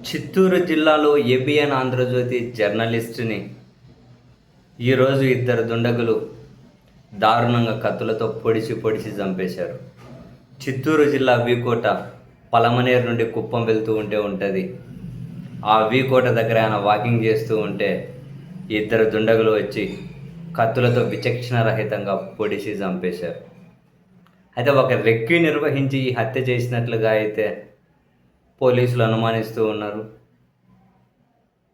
చిత్తూరు జిల్లాలో ఏబిఎన్ ఆంధ్రజ్యోతి జర్నలిస్టుని ఈరోజు ఇద్దరు దుండగులు దారుణంగా కత్తులతో పొడిచి పొడిచి చంపేశారు. చిత్తూరు జిల్లా వీకోట పలమనేరు నుండి కుప్పం వెళ్తూ ఉంటుంది. ఆ వీకోట దగ్గర ఆయన వాకింగ్ చేస్తూ ఉంటే ఇద్దరు దుండగులు వచ్చి కత్తులతో విచక్షణరహితంగా పొడిచి చంపేశారు. అయితే ఒక రెక్కి నిర్వహించి ఈ హత్య చేసినట్లుగా అయితే పోలీసులు అనుమానిస్తూ ఉన్నారు.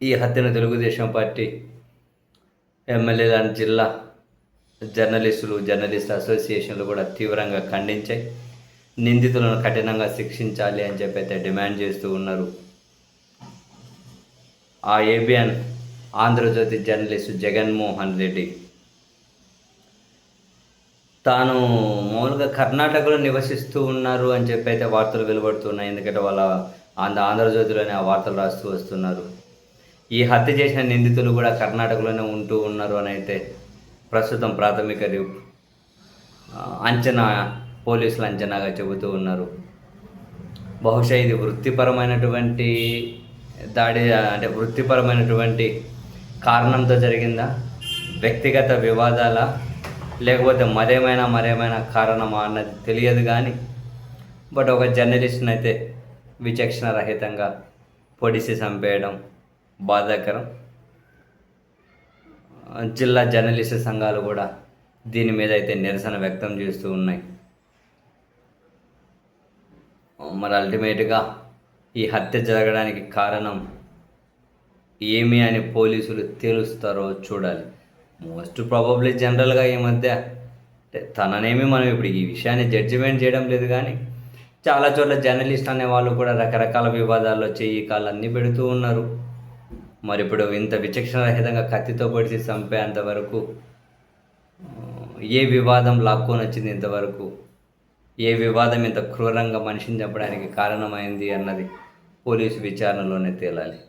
ఈ హత్యను తెలుగుదేశం పార్టీ ఎమ్మెల్యే లాంటి జిల్లా జర్నలిస్ట్ అసోసియేషన్లు కూడా తీవ్రంగా ఖండించాయి. నిందితులను కఠినంగా శిక్షించాలి అని చెప్పి అయితే డిమాండ్ చేస్తూ ఉన్నారు. ఆ ఏబిఎన్ ఆంధ్రజ్యోతి జర్నలిస్టు జగన్మోహన్ రెడ్డి తాను మామూలుగా కర్ణాటకలో నివసిస్తూ ఉన్నారు అని చెప్పి అయితే వార్తలు వెలువడుతున్నాయి. ఎందుకంటే వాళ్ళ ఆంధ్రజ్యోతిలోనే ఆ వార్తలు రాస్తూ వస్తున్నారు. ఈ హత్య చేసిన నిందితులు కూడా కర్ణాటకలోనే ఉంటూ ఉన్నారు అని అయితే ప్రస్తుతం ప్రాథమిక అంచనా పోలీసులు అంచనాగా చెబుతూ ఉన్నారు. బహుశా ఇది వృత్తిపరమైనటువంటి దాడి, అంటే వృత్తిపరమైనటువంటి కారణంతో జరిగిందా, వ్యక్తిగత వివాదాల, లేకపోతే మరేమైనా కారణమా అన్నది తెలియదు. కానీ బట్ ఒక జర్నలిస్ట్ని అయితే విచక్షణరహితంగా పొడిసి చంపేయడం బాధాకరం. జిల్లా జర్నలిస్టు సంఘాలు కూడా దీని మీద అయితే నిరసన వ్యక్తం చేస్తూ ఉన్నాయి. మరి అల్టిమేట్గా ఈ హత్య జరగడానికి కారణం ఏమి అని పోలీసులు తేలుస్తారో చూడాలి. మోస్ట్ ప్రాబబ్లీ జనరల్గా ఈ మధ్య తననేమి మనం ఇప్పుడు ఈ విషయాన్ని జడ్జిమెంట్ చేయడం లేదు, కానీ చాలా చోట్ల జర్నలిస్ట్ అనే వాళ్ళు కూడా రకరకాల వివాదాల్లో చెయ్యి కాళ్ళు అన్నీ పెడుతూ ఉన్నారు. మరి ఇప్పుడు ఇంత విచక్షణరహితంగా కత్తితో పొడిచి చంపేంతవరకు ఏ వివాదం లాక్కొని వచ్చింది, ఇంతవరకు ఏ వివాదం ఇంత క్రూరంగా మనిషిని చంపడానికి కారణమైంది అన్నది పోలీసు విచారణలోనే తేలాలి.